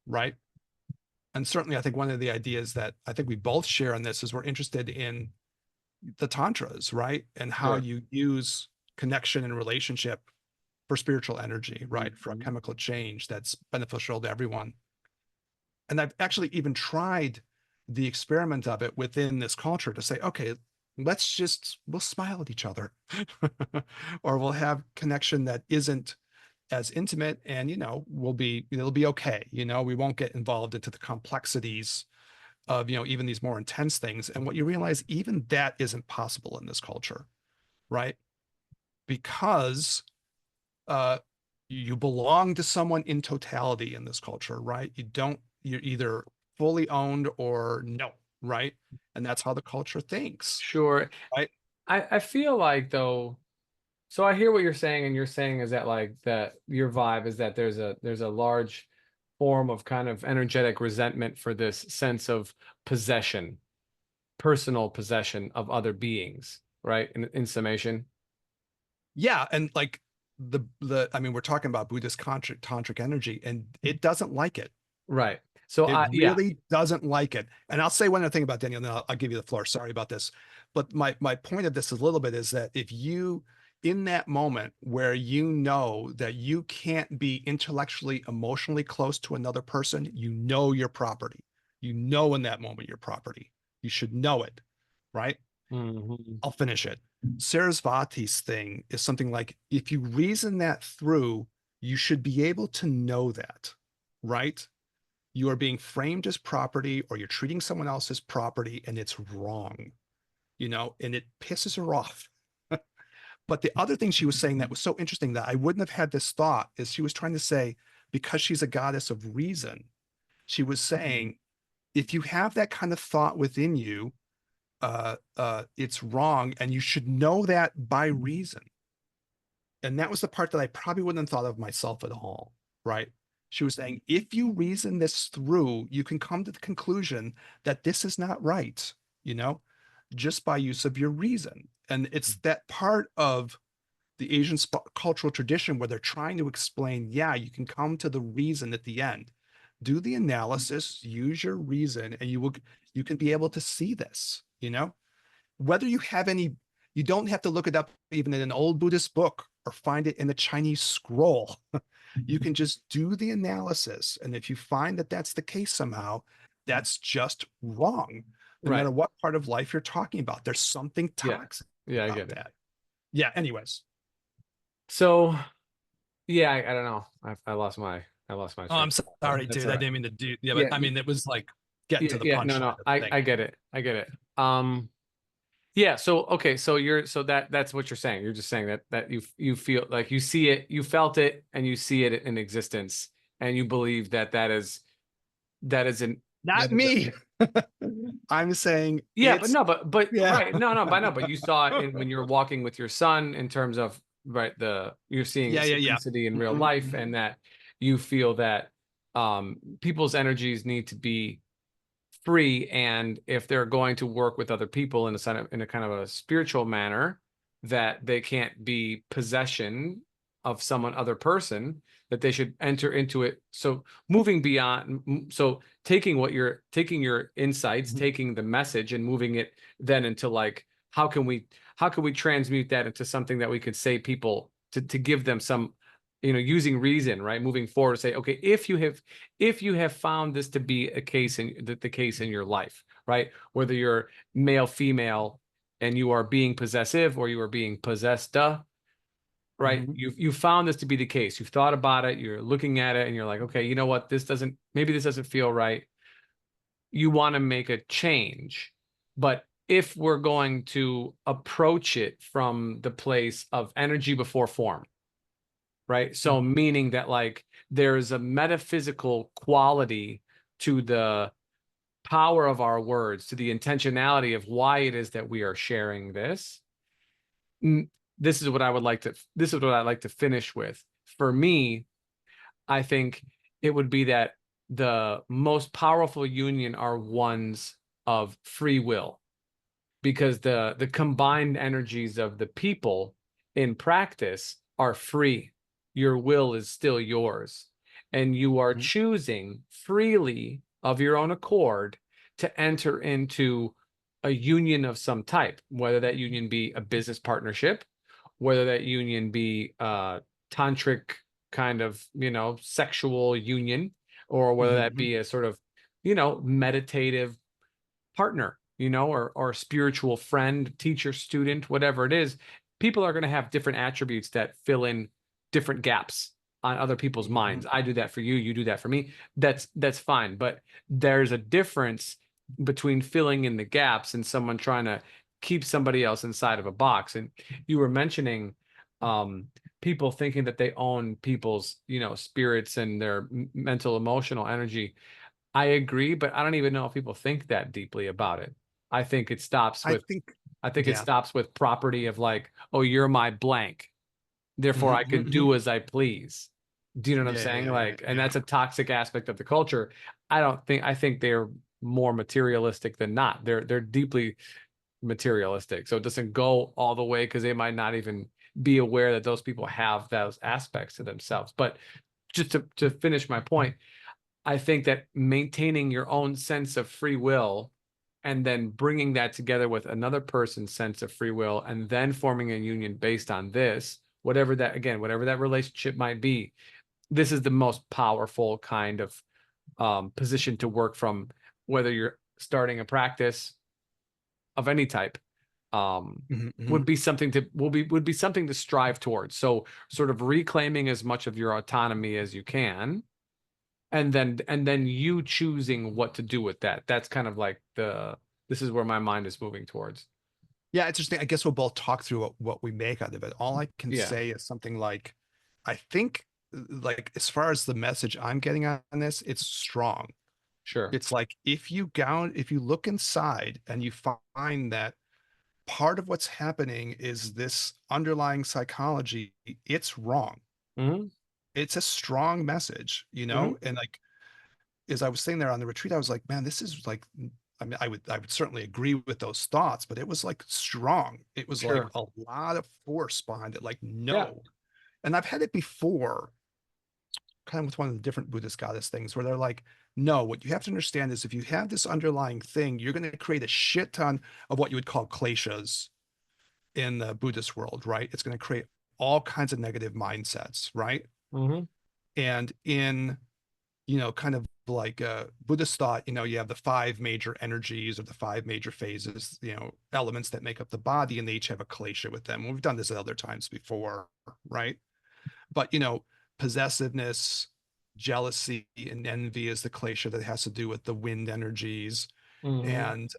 right? And certainly I think one of the ideas that I think we both share on this is we're interested in the tantras, right? And how Sure. you use connection and relationship for spiritual energy, right? For a Mm-hmm. chemical change that's beneficial to everyone. And I've actually even tried the experiment of it within this culture to say, okay, we'll smile at each other or we'll have connection that isn't as intimate, and it'll be okay. We won't get involved into the complexities of even these more intense things. And what you realize, even that isn't possible in this culture, right? Because uh you belong to someone in totality in this culture, right? You're either fully owned or no, right? And that's how the culture thinks, Sure. right? I feel like though, so I hear what you're saying, and you're saying is that like that your vibe is that there's a large form of kind of energetic resentment for this sense of possession, personal possession of other beings, right? In summation. Yeah, and like the I mean, we're talking about Buddhist tantric energy, and it doesn't like it. Right. So It yeah, really doesn't like it. And I'll say one other thing about Daniel, and then I'll give you the floor. Sorry about this. But my point of this a little bit is that if you, in that moment where you know that you can't be intellectually, emotionally close to another person, your property. In that moment, your property. You should know it, right? Mhm. I'll finish it. Sarasvati's thing is something like, if you reason that through, you should be able to know that, right? You are being framed as property, or you're treating someone else as property, and it's wrong, and it pisses her off. But the other thing she was saying that was so interesting that I wouldn't have had this thought is she was trying to say, because she's a goddess of reason, she was saying, if you have that kind of thought within you, it's wrong, and you should know that by reason. And that was the part that I probably wouldn't have thought of myself at all, right? She was saying, if you reason this through, you can come to the conclusion that this is not right, you know, just by use of your reason. And it's that part of the Asian cultural tradition where they're trying to explain, yeah, you can come to the reason at the end. Do the analysis, use your reason, and you can be able to see this, whether you have any, you don't have to look it up even in an old Buddhist book or find it in a Chinese scroll. You can just do the analysis. And if you find that that's the case somehow, that's just wrong. No Right. matter what part of life you're talking about, there's something Yeah. toxic Yeah, I about get it. that. Yeah. Anyways. So yeah, I don't know. I lost my Oh, train I'm of thought, but sorry, that's dude. all I right. didn't mean to do. Yeah, but Yeah, I mean, it was like getting yeah, to the yeah. No, punchline no. of the I thing. get it. I get it. Yeah, so okay, so that's what you're saying. You're just saying that you feel like you see it, you felt it, and you see it in existence, and you believe that is an Not that is a, me. I'm saying yeah, but it's no, but yeah. right, no, but no, but you saw it when you're walking with your son in terms of right you're seeing Yeah, yeah, yeah. synchronicity in real Mhm, life, mhm. and that you feel that people's energies need to be free, and if they're going to work with other people in a kind of a spiritual manner, that they can't be possession of someone other person, that they should enter into it. So moving beyond, so taking your insights, taking the message and moving it then into like, how can we transmute that into something that we could say people to give them some, using reason, right, moving forward, say, okay, if you have found this to be a case in the case in your life, right? Whether you're male, female, and you are being possessive or you are being possessed, right? Mhm. You found this to be the case. You've thought about it, you're looking at it, and you're like, okay, you know what? Maybe this doesn't feel right. You want to make a change. But if we're going to approach it from the place of energy before form, right? So meaning that like there's a metaphysical quality to the power of our words, to the intentionality of why it is that we are sharing this. This is what I'd like to finish with. For me, I think it would be that the most powerful union are ones of free will, because the combined energies of the people in practice are free. Your will is still yours, and you are Mhm. choosing freely of your own accord to enter into a union of some type, whether that union be a business partnership, whether that union be a tantric kind of, sexual union, or whether that Mhm. be a sort of, meditative partner, or spiritual friend, teacher, student, whatever it is. People are going to have different attributes that fill in different gaps on other people's minds. Mhm. I do that for you, you do that for me. That's fine, but there's a difference between filling in the gaps and someone trying to keep somebody else inside of a box. And you were mentioning um people thinking that they own people's, spirits and their mental emotional energy. I agree, but I don't even know if people think that deeply about it. I think it stops I with think, I think it yeah. stops with property of like, oh, you're my blank, therefore Mhm, I mhm, can mhm. do as I please. Do you know what I'm Yeah, saying? yeah, yeah, Like, and yeah. that's a toxic aspect of the culture. I think they're more materialistic than not. They're deeply materialistic. So it doesn't go all the way because they might not even be aware that those people have those aspects to themselves. But just to finish my point, I think that maintaining your own sense of free will and then bringing that together with another person's sense of free will and then forming a union based on this, whatever that relationship might be, this is the most powerful kind of position to work from, whether you're starting a practice, of any type, Mhm, would mhm. be something to would be something to strive towards. So sort of reclaiming as much of your autonomy as you can, and then you choosing what to do with that. That's kind of like this is where my mind is moving towards. Yeah, interesting. I guess we'll both talk through what we make out of it. All I can Yeah, say is something like, I think, like as far as the message I'm getting on this, it's strong. sure. It's like if you look inside and you find that part of what's happening is this underlying psychology, it's wrong. Hmm. It's a strong message, you Hmm. know? And like as I was sitting there on the retreat, I was like, man, this is like, I mean, I would certainly agree with those thoughts, but it was like strong. It was like Sure. a lot of force behind it. Like, Yeah. no. And I've had it before, kind of with one of the different Buddhist goddess things where they're like, no, what you have to understand is if you have this underlying thing, you're going to create a shit ton of what you would call kleshas in the Buddhist world, right? It's going to create all kinds of negative mindsets, right? Hmm. And in, you know, kind of like Buddhist thought, you know, you have the five major energies or the five major phases, you know, elements that make up the body, and they each have a klesha with them. We've done this at other times before, right? But, you know, possessiveness, jealousy, and envy is the klesha that has to do with the wind energies, Hmm. and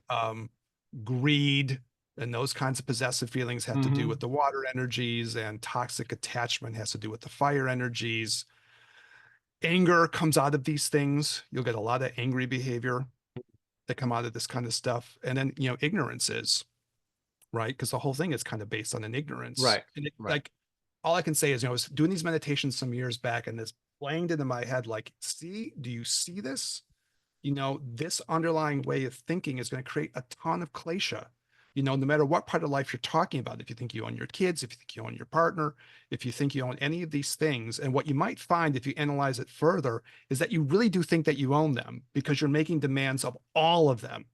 greed and those kinds of possessive feelings have to do with Hmm. the water energies, and toxic attachment has to do with the fire energies. Anger comes out of these things. You'll get a lot of angry behavior that come out of this kind of stuff. And then, you know, ignorance is, right? Because the whole thing is kind of based on an ignorance. Right. And it, Right. like, all I can say is, you know, I was doing these meditations some years back and this blamed into my head, like, see, do you see this? You know, this underlying way of thinking is going to create a ton of klesha. You know, no matter what part of life you're talking about, if you think you own your kids, if you think you own your partner, if you think you own any of these things, and what you might find if you analyze it further is that you really do think that you own them because you're making demands of all of them.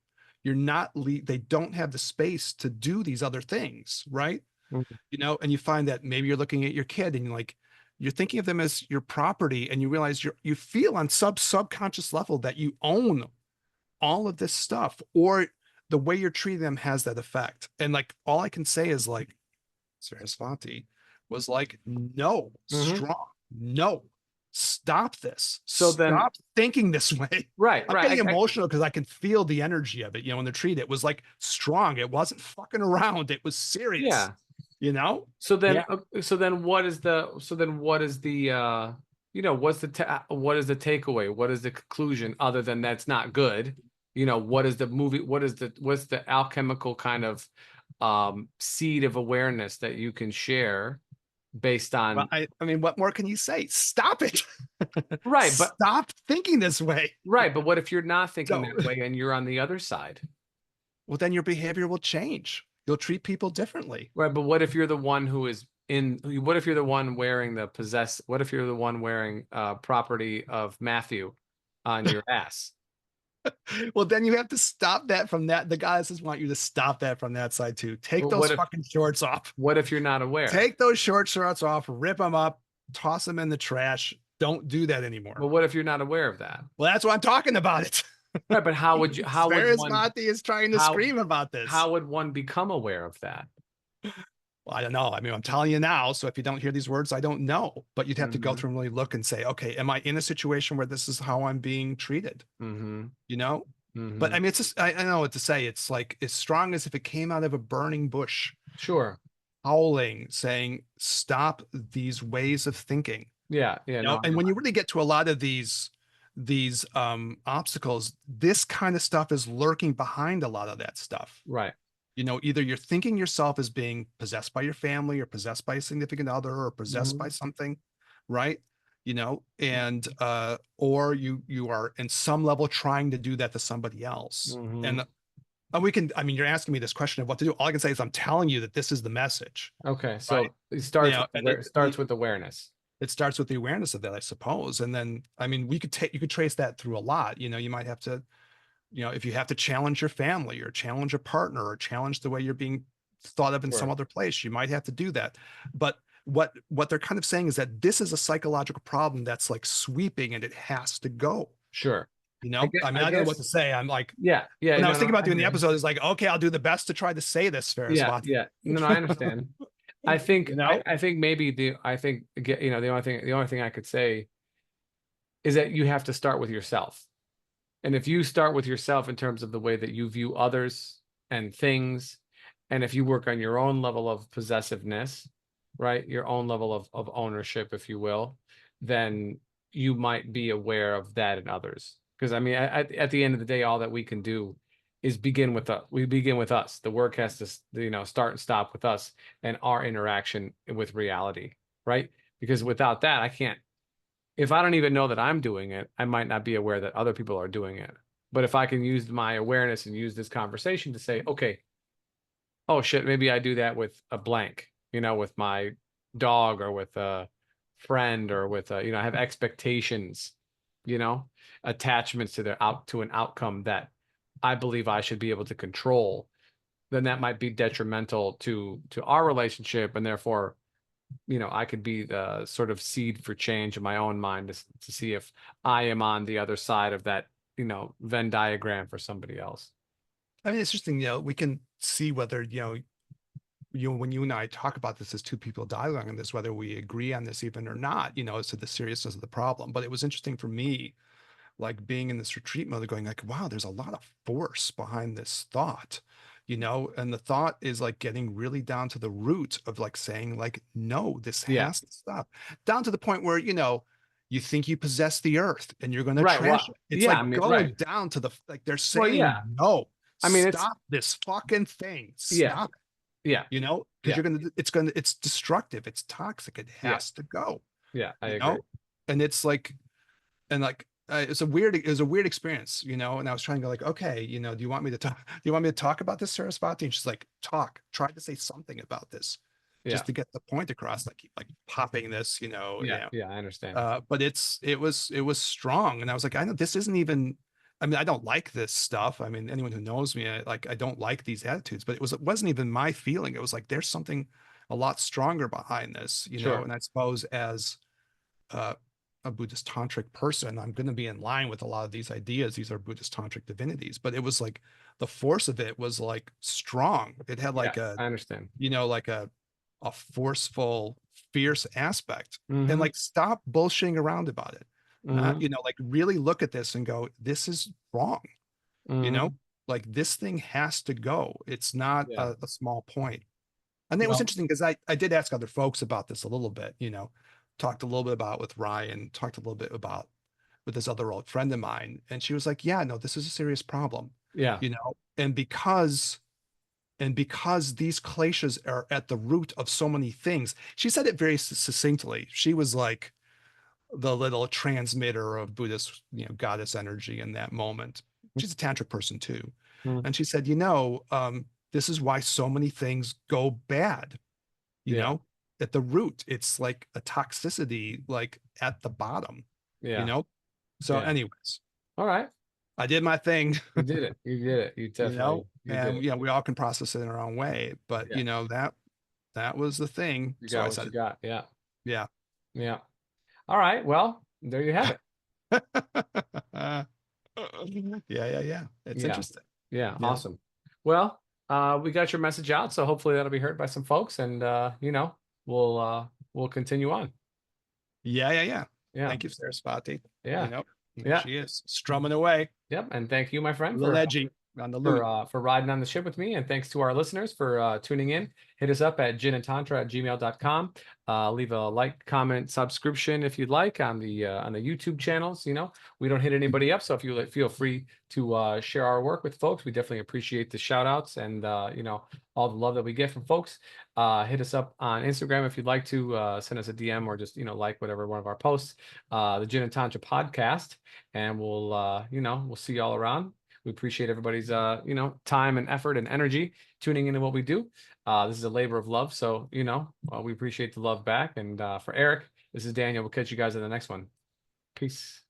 You're not, they don't have the space to do these other things, right? Mhm. You know, and you find that maybe you're looking at your kid and you're like, you're thinking of them as your property, and you realize you feel on subconscious level that you own all of this stuff, or the way you're treating them has that effect. And like all I can say is like Sarasvati was like, no, Hmm. strong, no, stop this, So then, stop thinking this way. right, I'm getting right. emotional because I can feel the energy of it. You know, when the treat, it was like strong. It wasn't fucking around. It was serious. Yeah. You know? So then, Yeah. so then, what is the, you know, what is the takeaway? What is the conclusion other than that's not good? You know, what is the movie? What's the alchemical kind of seed of awareness that you can share based Well, on, I mean, what more can you say? Stop it. right? But Stop thinking this way. right, but what if you're not thinking So, that way and you're on the other side? well, then your behavior will change. You'll treat people differently. Right, but what if you're the one who is in, what if you're the one wearing what if you're the one wearing property of Matthew on your ass? Well, then you have to stop that from that. The guys just want you to stop that from that side too. Take Well, those fucking shorts off. what if you're not aware? Take those short shorts off, rip them up, toss them in the trash. Don't do that anymore. But what if you're not aware of that? Well, that's what I'm talking about. It. Right, but Sarasvati is trying to how scream about this. how would one become aware of that? Well, I don't know. I mean, I'm telling you now. So if you don't hear these words, I don't know. But you'd have to go Hmm. through and really look and say, okay, am I in a situation where this is how I'm being treated? Hmm. You know? But Hmm. I mean, it's just, I don't know what to say. It's like as strong as if it came out of a burning bush, Sure. howling, saying, stop these ways of thinking. Yeah. Yeah. You know, No. and when you really get to a lot of these obstacles, this kind of stuff is lurking behind a lot of that stuff. Right. You know, either you're thinking yourself as being possessed by your family or possessed by a significant other or possessed by Hmm. something, right? You know, and or you are in some level trying to do that to somebody else. Hmm. And we can, I mean, you're asking me this question of what to do. All I can say is I'm telling you that this is the message, Okay. right? So it You starts know, with and awareness. it starts with the awareness of that, I suppose. And then, I mean, you could trace that through a lot. You know, you might have to, you know, if you have to challenge your family or challenge a partner or challenge the way you're being thought of in some Sure. other place, you might have to do that. But what they're kind of saying is that this is a psychological problem that's like sweeping and it has to go. Sure. You know, I mean, I I don't know what guess, to say. I'm like, yeah, yeah. when I No, was no, thinking about I doing hear the you. episode, it's like, okay, I'll do the best to try to say this, Yeah, Saraswati. yeah. No, no, I understand. I think, You know? I think maybe the only thing I could say is that you have to start with yourself. And if you start with yourself in terms of the way that you view others and things, and if you work on your own level of possessiveness, right, your own level of ownership, if you will, then you might be aware of that in others. Because I mean, at the end of the day, all that we can do is begin with us. We begin with us. The work has to, start and stop with us and our interaction with reality, right? Because without that, I can't, if I don't even know that I'm doing it, I might not be aware that other people are doing it. But if I can use my awareness and use this conversation to say, okay, oh shit, maybe I do that with a blank, with my dog or with a friend or with I have expectations, you know, attachments to an outcome that I believe I should be able to control, then that might be detrimental to our relationship, and therefore I could be the sort of seed for change in my own mind to see if I am on the other side of that, Venn diagram for somebody else. I mean, it's interesting, we can see whether, when you and I talk about this as two people dialoguing on this, whether we agree on this even or not, as to the seriousness of the problem. But it was interesting for me, like being in this retreat mode, going like, wow, there's a lot of force behind this thought, and the thought is like getting really down to the root of like saying like, no, this Yeah. has to stop, down to the point where, you think you possess the earth and you're going to Right. trash Well, it. It's yeah. I like mean, going right. down to like they're Well, saying, yeah. no, I mean, it's stop this fucking thing. yeah, Stop yeah, it, because yeah, it's destructive. It's toxic. It yeah, has to go, yeah. I you agree. know? And it's like, and like, it was a weird experience, and I was trying to go like, okay, do you want me to talk? Do you want me to talk about this, Saraswati? And she's like, try to say something about this, Yeah, just to get the point across. Like, keep like popping this, yeah, yeah. I understand. but it was strong, and I was like, I know this isn't even. I mean, I don't like this stuff. I mean, anyone who knows me, I don't like these attitudes. But it wasn't even my feeling. It was like there's something a lot stronger behind this, Sure. And I suppose as uh, a Buddhist tantric person, I'm going to be in line with a lot of these ideas. These are Buddhist tantric divinities, but it was like the force of it was like strong. It had Yeah, like a, I understand. like a forceful, fierce aspect. And Mm-hmm. like stop bullshitting around about it. Not, Mm-hmm. like really look at this and go, this is wrong, you know, Mm-hmm. like this thing has to go. It's not Yeah. a small point. And it was Well, interesting because I did ask other folks about this a little bit, talked a little bit about it with Ryan, talked a little bit about with this other old friend of mine. And she was like, yeah, no, this is a serious problem, yeah. and because these kleshas are at the root of so many things. She said it very succinctly. She was like the little transmitter of Buddhist, goddess energy in that moment. She's a tantric person too. Mm, And she said, this is why so many things go bad, you yeah. know, at the root. It's like a toxicity, like at the bottom, you Yeah. know? So, Yeah. anyways, All right. I did my thing, You did it. You did it. You definitely, you did and it. we all can process it in our own way. But Yeah. that was the thing. You So got I what you said, got. Yeah. yeah. Yeah. All right. Well, there you have it. Yeah. It's Yeah. interesting. Yeah. Yeah. Awesome. Well, we got your message out, so hopefully that'll be heard by some folks, and we'll continue on. Yeah. Yeah. Thank you, Saraswati. Yeah. There Yeah. she is, strumming away, Yep. And thank you, my a friend, little edgy on the lute. for riding on the ship with me, and thanks to our listeners for tuning in. Hit us up at ginandtantra@gmail.com. Leave a like, comment, subscription if you'd like on the YouTube channels. We don't hit anybody up, so if you feel free to share our work with folks, we definitely appreciate the shout outs and all the love that we get from folks. Hit us up on Instagram if you'd like to send us a DM or just like whatever one of our posts, the Gin and Tantra podcast, and we'll see you all around. We appreciate everybody's time and effort and energy tuning into what we do. This is a labor of love, so we appreciate the love back. And for Eric, this is Daniel. We'll catch you guys in the next one. Peace.